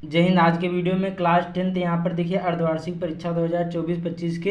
जय हिंद। आज के वीडियो में क्लास 10th यहाँ पर देखिए अर्धवार्षिक परीक्षा 2024-25 के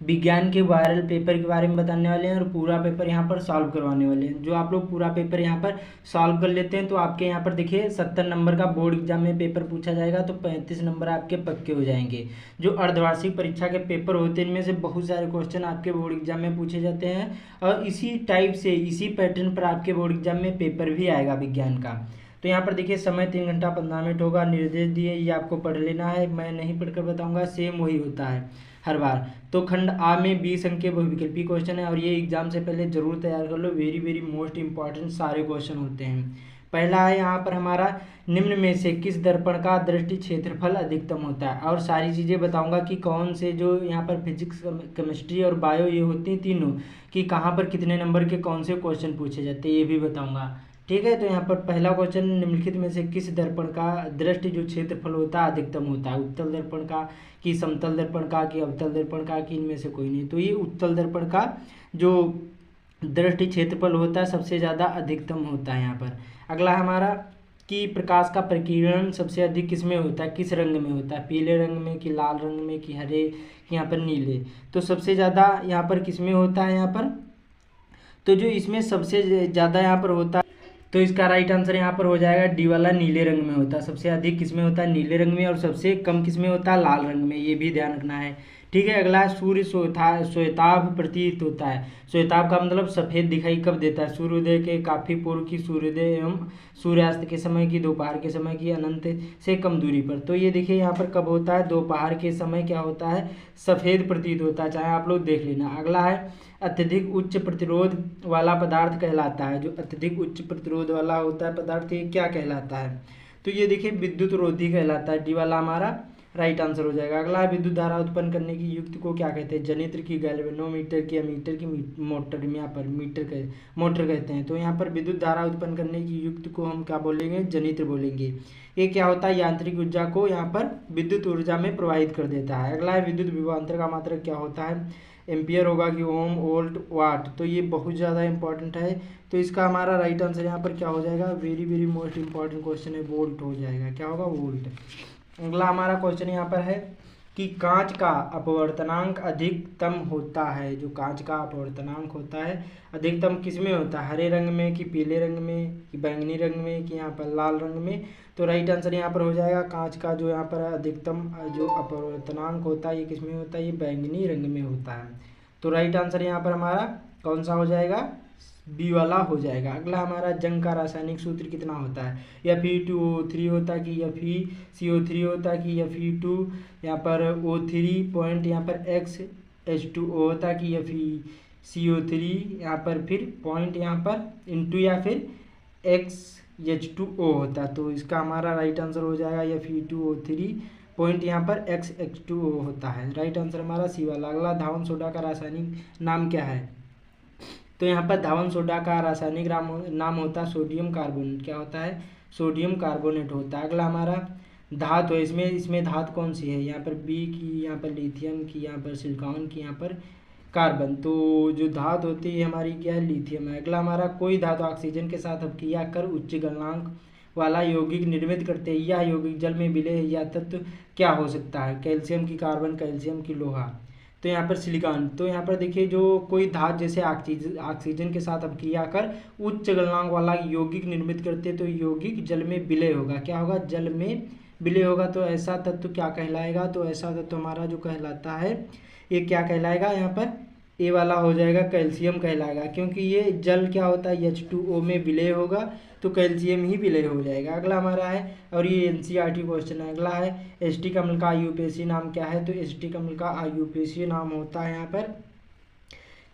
विज्ञान के वायरल पेपर के बारे में बताने वाले हैं और पूरा पेपर यहाँ पर सॉल्व करवाने वाले हैं। जो आप लोग पूरा पेपर यहाँ पर सॉल्व कर लेते हैं तो आपके यहाँ पर देखिए 70 नंबर का बोर्ड एग्जाम में पेपर पूछा जाएगा, तो 35 नंबर आपके पक्के हो जाएंगे। जो अर्धवार्षिक परीक्षा के पेपर होते हैं इनमें से बहुत सारे क्वेश्चन आपके बोर्ड एग्जाम में पूछे जाते हैं और इसी टाइप से इसी पैटर्न पर आपके बोर्ड एग्जाम में पेपर भी आएगा विज्ञान का। तो यहाँ पर देखिए समय 3 घंटा 15 मिनट होगा। निर्देश दिए ये आपको पढ़ लेना है, मैं नहीं पढ़कर बताऊंगा, सेम वही होता है हर बार। तो खंड आ में 20 अंक के बहुविकल्पी क्वेश्चन है और ये एग्जाम से पहले जरूर तैयार कर लो। वेरी वेरी मोस्ट इंपॉर्टेंट सारे क्वेश्चन होते हैं। पहला है यहाँ पर हमारा, निम्न में से किस दर्पण का दृष्टि क्षेत्रफल अधिकतम होता है, और सारी चीज़ें बताऊंगा कि कौन से जो यहाँ पर फिजिक्स केमिस्ट्री और बायो ये होती हैं तीनों, कि कहाँ पर कितने नंबर के कौन से क्वेश्चन पूछे जाते हैं ये भी बताऊंगा। ठीक है, तो यहाँ पर पहला क्वेश्चन, निम्नलिखित में से किस दर्पण का दृष्टि जो क्षेत्रफल होता है अधिकतम होता है, उत्तल दर्पण का कि समतल दर्पण का कि अवतल दर्पण का कि इनमें से कोई नहीं। तो ये उत्तल दर्पण का जो दृष्टि क्षेत्रफल होता है सबसे ज़्यादा अधिकतम होता है यहाँ पर। अगला हमारा, कि प्रकाश का प्रकीर्णन सबसे अधिक किस में होता है, किस रंग में होता है, पीले रंग में कि लाल रंग में कि हरे कि यहाँ पर नीले। तो सबसे ज़्यादा यहाँ पर किस में होता है यहाँ पर, तो जो इसमें सबसे ज़्यादा यहाँ पर होता है तो इसका राइट आंसर यहाँ पर हो जाएगा डी वाला, नीले रंग में होता है। सबसे अधिक किसमें होता है, नीले रंग में, और सबसे कम किसमें होता है, लाल रंग में। ये भी ध्यान रखना है। ठीक है, अगला सूर्य श्वेताभ प्रतीत होता है। श्वेताभ का मतलब सफेद दिखाई कब देता है, सूर्योदय के काफी पूर्व की, सूर्योदय एवं सूर्यास्त के समय की, दोपहर के समय की, अनंत से कम दूरी पर। तो ये देखिए यहाँ पर कब होता है, दोपहर के समय क्या होता है, सफेद प्रतीत होता है, चाहे आप लोग देख लेना। अगला है, अत्यधिक उच्च प्रतिरोध वाला पदार्थ कहलाता है। जो अत्यधिक उच्च प्रतिरोध वाला होता है पदार्थ ये क्या कहलाता है, तो ये देखिए विद्युत रोधी कहलाता है। डी वाला हमारा राइट आंसर हो जाएगा। अगला है, विद्युत धारा उत्पन्न करने की युक्ति को क्या कहते हैं, जनित्र की, गैल्वेनोमीटर की, अमीटर की, मोटर में, यहाँ पर मोटर कहते हैं। तो यहाँ पर विद्युत धारा उत्पन्न करने की युक्ति को हम क्या बोलेंगे, जनित्र बोलेंगे। ये क्या होता है, यांत्रिक ऊर्जा को यहाँ पर विद्युत ऊर्जा में प्रवाहित कर देता है। अगला है, विद्युत विभवांतर का मात्रक क्या होता है, एम्पियर होगा कि ओम, वोल्ट, वाट। तो ये बहुत ज़्यादा इंपॉर्टेंट है। तो इसका हमारा राइट आंसर यहाँ पर क्या हो जाएगा, very very most important question है, वोल्ट हो जाएगा। क्या होगा, वोल्ट। अगला हमारा क्वेश्चन यहाँ पर है कि कांच का अपवर्तनांक अधिकतम होता है। जो कांच का अपवर्तनांक होता है अधिकतम किस में होता है, हरे रंग में कि पीले रंग में कि बैंगनी रंग में कि यहाँ पर लाल रंग में। तो राइट आंसर यहाँ पर हो जाएगा, कांच का जो यहाँ पर अधिकतम जो अपवर्तनांक होता है ये किस में होता है, ये बैंगनी रंग में होता है। तो राइट आंसर यहाँ पर हमारा कौन सा हो जाएगा, बी वाला हो जाएगा। अगला हमारा, जंग का रासायनिक सूत्र कितना होता है, Fe2O3 होता है कि FeCO3 होता है कि Fe2 यहाँ पर O3 पॉइंट यहाँ पर XH2O होता है कि FeCO3 यहाँ पर फिर पॉइंट यहाँ पर इंटू या फिर XH2O होता है। तो इसका हमारा राइट आंसर हो जाएगा Fe2O3 पॉइंट यहाँ पर XH2O होता है। राइट आंसर हमारा सी वाला। अगला, धावन सोडा का रासायनिक नाम क्या है, तो यहाँ पर धावन सोडा का रासायनिक नाम होता है सोडियम कार्बोनेट। क्या होता है, सोडियम कार्बोनेट होता है। अगला हमारा, धातु है, इसमें धातु कौन सी है, यहाँ पर बी की, यहाँ पर लिथियम की, यहाँ पर सिलिकॉन की, यहाँ पर कार्बन। तो जो धातु होती है हमारी क्या है, लिथियम है। अगला हमारा, कोई धातु ऑक्सीजन के साथ अभिक्रिया कर उच्च गलनांक वाला यौगिक निर्मित करते हैं, यह यौगिक जल में विलय है, यह तत्व क्या हो सकता है, कैल्शियम की, कार्बन, कैल्शियम की, लोहा। तो यहाँ पर सिलिकॉन। तो यहाँ पर देखिए, जो कोई धातु जैसे ऑक्सीजन के साथ अभिक्रिया कर उच्च गलनांक वाला यौगिक निर्मित करते तो यौगिक जल में विलय होगा। क्या होगा, जल में विलय होगा। तो ऐसा तत्व क्या कहलाएगा, तो ऐसा तत्व हमारा जो कहलाता है ये क्या कहलाएगा, यहाँ पर ए वाला हो जाएगा, कैल्शियम कहलाएगा। क्योंकि ये जल क्या होता है, H2O में विलय होगा तो कैल्शियम ही विलय हो जाएगा। अगला हमारा है, और ये NCERT क्वेश्चन है। अगला है, एसिटिक अम्ल का IUPAC नाम क्या है, तो एसिटिक अम्ल का IUPAC नाम होता है यहाँ पर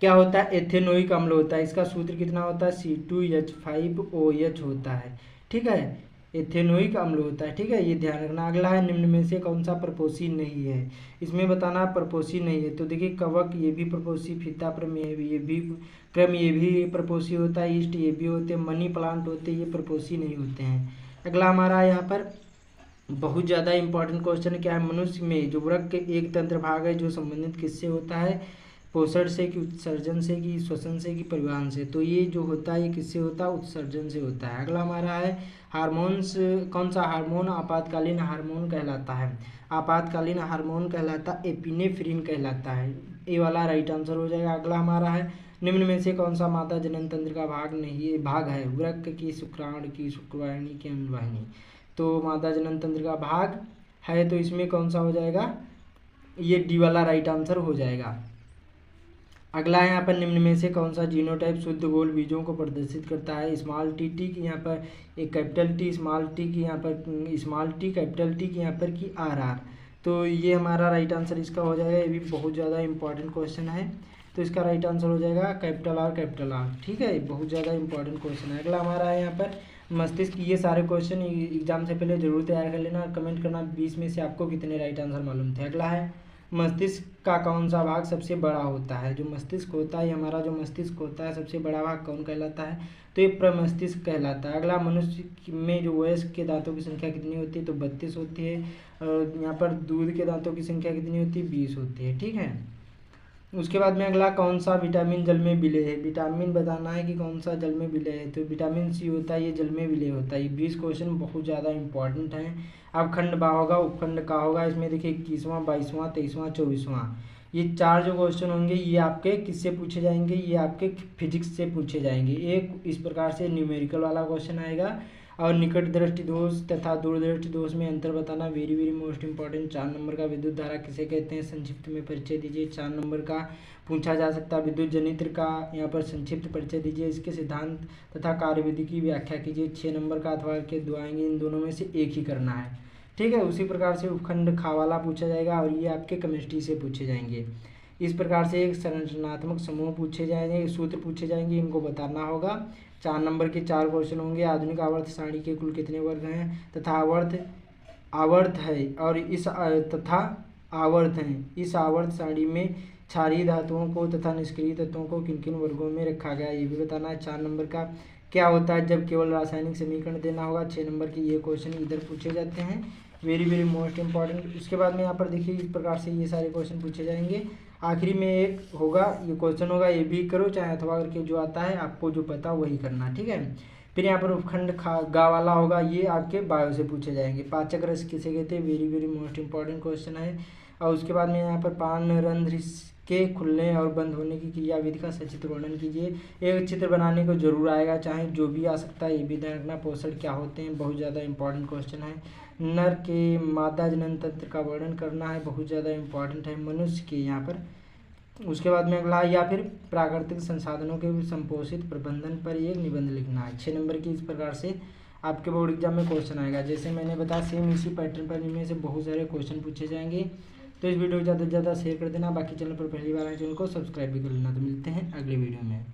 क्या होता है, एथेनोइक अम्ल होता है। इसका सूत्र कितना होता है, C2H5OH होता है। ठीक है, एथेनोइक अम्ल होता है। ठीक है, ये ध्यान रखना। अगला है, निम्न में से कौन सा प्रपोषी नहीं है, इसमें बताना प्रपोषी नहीं है। तो देखिए, कवक ये भी प्रपोषी, फीता क्रम ये भी प्रपोषी होता है, ईस्ट ये भी होते हैं, मनी प्लांट होते हैं, ये प्रपोषी नहीं होते हैं। अगला हमारा यहाँ पर बहुत ज़्यादा इंपॉर्टेंट क्वेश्चन क्या है, मनुष्य में जो वृक्क के एक तंत्र भाग है जो संबंधित किससे होता है, पोषण से कि उत्सर्जन से कि श्वसन से कि परिवहन से। तो ये जो होता है ये किससे होता है, उत्सर्जन से होता है। अगला हमारा है हार्मोन्स, कौन सा हार्मोन आपातकालीन हार्मोन कहलाता है, आपातकालीन हार्मोन कहलाता एपिनेफ्रिन कहलाता है। ये वाला राइट आंसर हो जाएगा। अगला हमारा है निम्न में से कौन सा माता जनन तंत्र का भाग है, वृक्क की, शुक्राणु की, शुक्रवाहिनी की, अम्लवाहिनी। तो माता जनन तंत्र का भाग है तो इसमें कौन सा हो जाएगा, ये डी वाला राइट आंसर हो जाएगा। अगला है यहाँ पर निम्न में से कौन सा जीनोटाइप शुद्ध गोल बीजों को प्रदर्शित करता है, स्मॉल टी की यहाँ पर एक कैपिटल टी, स्मॉल टी की यहाँ पर स्मॉल टी, कैपिटल टी की यहाँ पर की आर। तो ये हमारा राइट आंसर इसका हो जाएगा। ये भी बहुत ज़्यादा इंपॉर्टेंट क्वेश्चन है, तो इसका राइट आंसर हो जाएगा कैपिटल आर। ठीक है, बहुत ज़्यादा इंपॉर्टेंट क्वेश्चन है। अगला हमारा है यहाँ पर मस्तिष्क। ये सारे क्वेश्चन एग्जाम से पहले जरूर तैयार कर लेना और कमेंट करना 20 में से आपको कितने राइट आंसर मालूम थे। अगला है मस्तिष्क का कौन सा भाग सबसे बड़ा होता है। जो मस्तिष्क होता है, हमारा जो मस्तिष्क होता है सबसे बड़ा भाग कौन कहलाता है, तो ये प्रमस्तिष्क कहलाता है। अगला मनुष्य में जो वयस्क के दांतों की संख्या कितनी होती है, तो 32 होती है। और यहाँ पर दूध के दांतों की संख्या कितनी होती है, 20 होती है। ठीक है, उसके बाद में अगला कौन सा विटामिन जल में विलय है, विटामिन बताना है कि कौन सा जल में विलय है, तो विटामिन सी होता है, ये जल में विलय होता है। ये 20 क्वेश्चन बहुत ज़्यादा इंपॉर्टेंट हैं। अब खंड बा होगा, उपखंड का होगा, इसमें देखिए 21वां, 22वां, 23वां, 24वां, ये 4 जो क्वेश्चन होंगे ये आपके किससे पूछे जाएंगे, ये आपके फिजिक्स से पूछे जाएंगे। एक इस प्रकार से न्यूमेरिकल वाला क्वेश्चन आएगा, और निकट दृष्टि दोष तथा दूरदृष्टि दोष में अंतर बताना, very very most important. 4 number का विद्युत धारा किसे कहते हैं, संक्षिप्त में परिचय दीजिए। 4 नंबर का पूछा जा सकता है विद्युत जनित्र का यहाँ पर संक्षिप्त परिचय दीजिए, इसके सिद्धांत तथा कार्यविधि की व्याख्या कीजिए। 6 नंबर का अथवा के दो आएंगे, इन दोनों में से एक ही करना है। ठीक है, उसी प्रकार से उपखंड खा वाला पूछा जाएगा, और ये आपके केमिस्ट्री से पूछे जाएंगे। इस प्रकार से एक संरचनात्मक समूह पूछे जाएंगे, सूत्र पूछे जाएंगे, इनको बताना होगा। 4 नंबर के 4 क्वेश्चन होंगे। आधुनिक आवर्त सारणी के कुल कितने वर्ग हैं, तथा आवर्त है, और इस आवर्त सारणी में क्षारीय धातुओं को तथा निष्क्रिय तत्वों को किन किन वर्गों में रखा गया, ये भी बताना है। 4 नंबर का क्या होता है जब केवल रासायनिक समीकरण देना होगा। 6 नंबर की ये क्वेश्चन इधर पूछे जाते हैं, वेरी वेरी मोस्ट इंपॉर्टेंट। उसके बाद में यहाँ पर देखिए इस प्रकार से ये सारे क्वेश्चन पूछे जाएंगे। आखिरी में एक होगा, ये क्वेश्चन होगा, ये भी करो चाहे अथवा करके जो आता है आपको जो पता वही करना। ठीक है, फिर यहाँ पर उपखंड गा वाला होगा, ये आपके बायो से पूछे जाएंगे। पाचक रस किसे कहते हैं, very very most important question है। और उसके बाद में यहाँ पर पान रंध्र के खुलने और बंद होने की क्रियाविधि का सचित्र वर्णन कीजिए। एक चित्र बनाने को जरूर आएगा, चाहे जो भी आ सकता है, ये भी ध्यान रखना। पोषण क्या होते हैं, बहुत ज़्यादा इंपॉर्टेंट क्वेश्चन है। नर के मादा जनन तंत्र का वर्णन करना है, बहुत ज़्यादा इंपॉर्टेंट है। मनुष्य के यहाँ पर, उसके बाद में अगला, या फिर प्राकृतिक संसाधनों के संपोषित प्रबंधन पर एक निबंध लिखना है। 6 नंबर की इस प्रकार से आपके बोर्ड एग्जाम में क्वेश्चन आएगा। जैसे मैंने बताया सेम इसी पैटर्न पर इनमें से बहुत सारे क्वेश्चन पूछे जाएंगे। तो इस वीडियो को ज़्यादा से ज़्यादा शेयर कर देना। बाकी चैनल पर पहली बार आए चैनल को सब्सक्राइब भी कर लेना। तो मिलते हैं अगले वीडियो में।